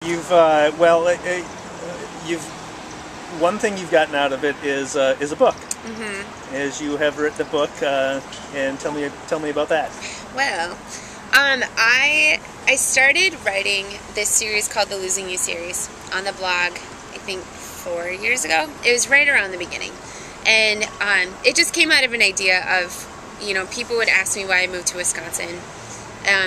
You've you've one thing you've gotten out of it is a book. Mm-hmm. Is you have written a book, and tell me about that. Well, I started writing this series called the Losing You series on the blog, I think 4 years ago. It was right around the beginning, and it just came out of an idea of, people would ask me why I moved to Wisconsin.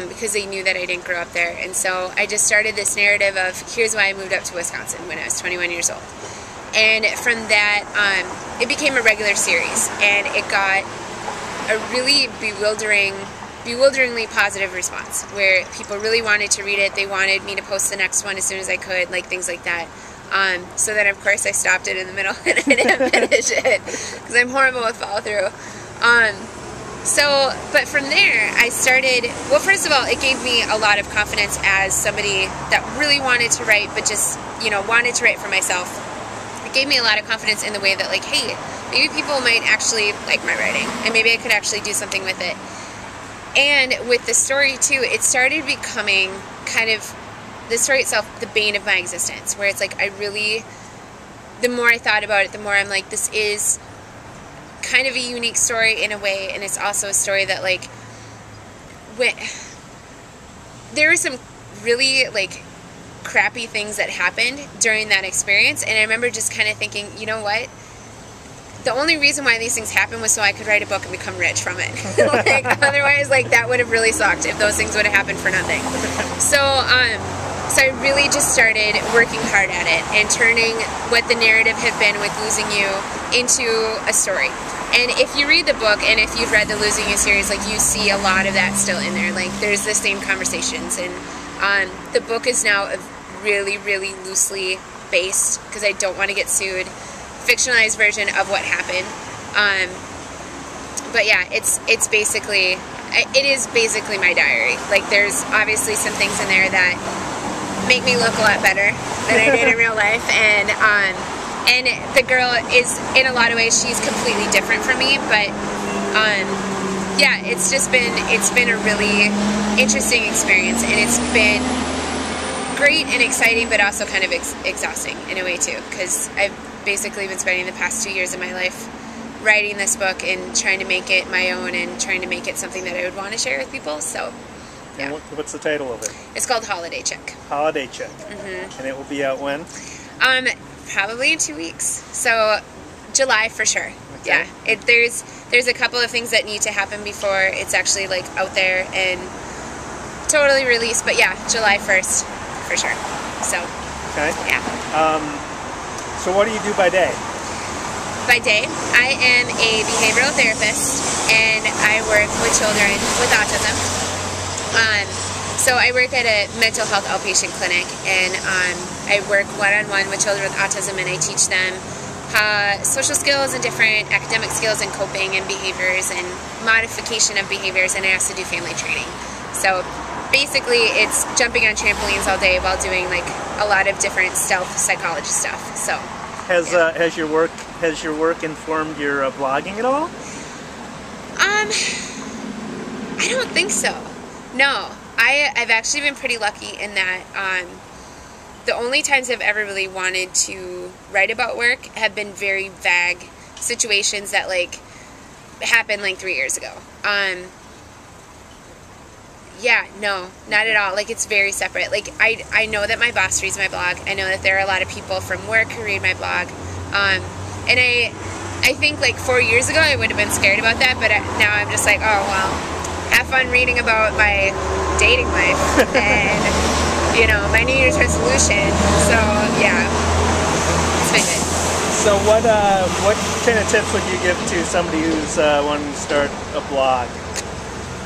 Because they knew that I didn't grow up there. And so I just started this narrative of, here's why I moved up to Wisconsin when I was 21 years old. And from that, it became a regular series. And it got a really bewilderingly positive response, where people really wanted to read it. They wanted me to post the next one as soon as I could, like things like that. So then, of course, I stopped it in the middle and I didn't finish it, because I'm horrible with follow-through. But from there, I started, well, first of all, it gave me a lot of confidence as somebody that really wanted to write, but just, wanted to write for myself. It gave me a lot of confidence in the way that, like, hey, maybe people might actually like my writing, and maybe I could actually do something with it. And with the story, too, it started becoming kind of, the story itself, the bane of my existence, where it's like, the more I thought about it, the more I'm like, this is kind of a unique story in a way, and it's also a story that, like, there were some really, like, crappy things that happened during that experience, and I remember just kind of thinking, you know what, the only reason why these things happened was so I could write a book and become rich from it. Like, otherwise, like, that would have really sucked if those things would have happened for nothing. So I really just started working hard at it and turning what the narrative had been with Losing You into a story. And if you read the book, and if you've read the Losing You series, like, you see a lot of that still in there. Like, there's the same conversations. And the book is now a really, really loosely based, because I don't want to get sued, fictionalized version of what happened. But yeah, it is basically my diary. Like, there's obviously some things in there that make me look a lot better than I did in real life, and the girl is, in a lot of ways, she's completely different from me, but yeah, it's been a really interesting experience, and it's been great and exciting, but also kind of exhausting in a way too, because I've basically been spending the past 2 years of my life writing this book and trying to make it my own, and trying to make it something that I would want to share with people. So yeah. And what's the title of it? It's called Holiday Check. Holiday Check. Mm-hmm. And it will be out when? Probably in 2 weeks. So July for sure. Okay. Yeah. There's a couple of things that need to happen before it's actually, like, out there and totally released. But yeah, July 1st for sure. So okay. Yeah. So what do you do by day? By day, I am a behavioral therapist, and I work with children with autism. So I work at a mental health outpatient clinic, and I work one-on-one with children with autism, and I teach them social skills and different academic skills and coping and behaviors and modification of behaviors, and I also do family training. So basically, it's jumping on trampolines all day while doing, like, a lot of different stealth psychology stuff. So has your work informed your blogging at all? I don't think so. No, I've actually been pretty lucky in that the only times I've ever really wanted to write about work have been very vague situations that, like, happened like 3 years ago. Yeah, no, not at all. Like, it's very separate. Like, I know that my boss reads my blog. I know that there are a lot of people from work who read my blog. And I think, like, 4 years ago I would have been scared about that, but now I'm just like, oh, well, have fun reading about my dating life and, my New Year's resolution. So, yeah, it's been good. So what kind of tips would you give to somebody who's wanting to start a blog?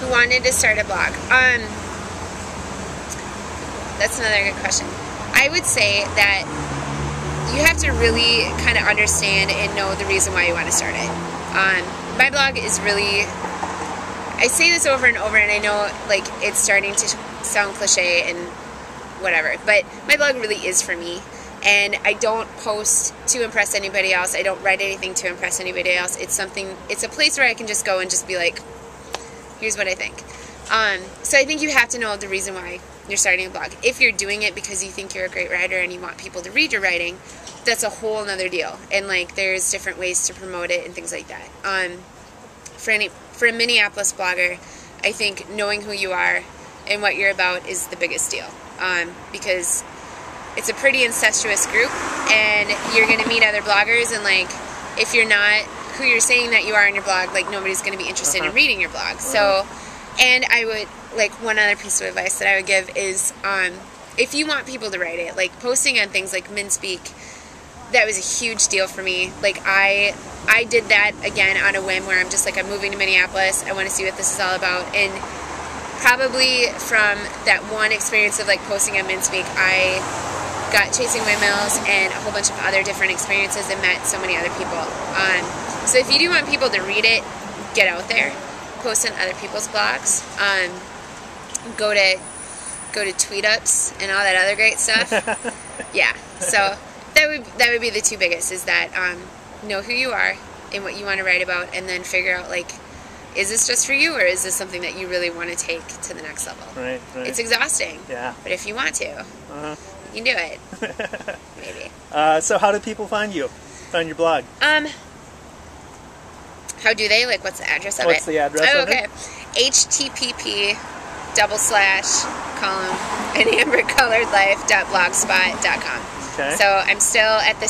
Who wanted to start a blog? That's another good question. I would say that you have to really kind of understand and know the reason why you want to start it. My blog is really, I say this over and over, and I know, like, it's starting to sound cliche and whatever, but my blog really is for me. And I don't post to impress anybody else. I don't write anything to impress anybody else. It's a place where I can just go and just be like, here's what I think. So I think you have to know the reason why you're starting a blog. If you're doing it because you think you're a great writer and you want people to read your writing, that's a whole nother deal. And like there's different ways to promote it and things like that. For a Minneapolis blogger, I think knowing who you are and what you're about is the biggest deal. Because it's a pretty incestuous group, and you're going to meet other bloggers, and like if you're not who you're saying that you are in your blog, like nobody's going to be interested in reading your blog. So, and I would, like, one other piece of advice that I would give is if you want people to write it, like posting on things like MinSpeak, that was a huge deal for me. Like I did that again on a whim, where I'm just like, I'm moving to Minneapolis, I want to see what this is all about. And probably from that one experience of like posting on MinSpeak, I got Chasing Windmills and a whole bunch of other different experiences and met so many other people. So if you do want people to read it, get out there, post on other people's blogs, go to tweet-ups and all that other great stuff. Yeah, so that would be the two biggest, is that know who you are and what you want to write about, and then figure out, like, is this just for you, or is this something that you really want to take to the next level? Right. It's exhausting. Yeah. But if you want to, you can do it. Maybe. So how do people find you? Find your blog? How do they? Like, what's the address of it? What's the address of it? http:// an ambercoloredlife.blogspot.com. Okay. So I'm still at the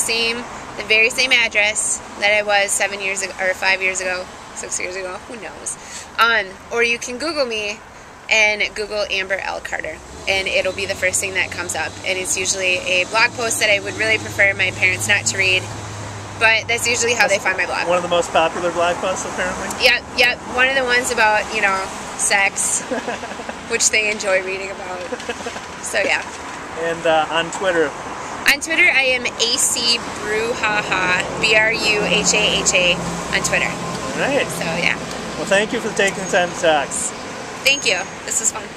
very same address that I was 7 years ago, or 5 years ago, 6 years ago, who knows. Or you can Google me and Google Amber L. Carter, and it'll be the first thing that comes up. And it's usually a blog post that I would really prefer my parents not to read, but that's usually how they find my blog. One of the most popular blog posts, apparently? Yep. One of the ones about, sex, which they enjoy reading about. So, yeah. And on Twitter? On Twitter, I am ACBruhaha, BRUHAHA on Twitter. All right. So, yeah. Well, thank you for taking the time to talk. Thank you. This was fun.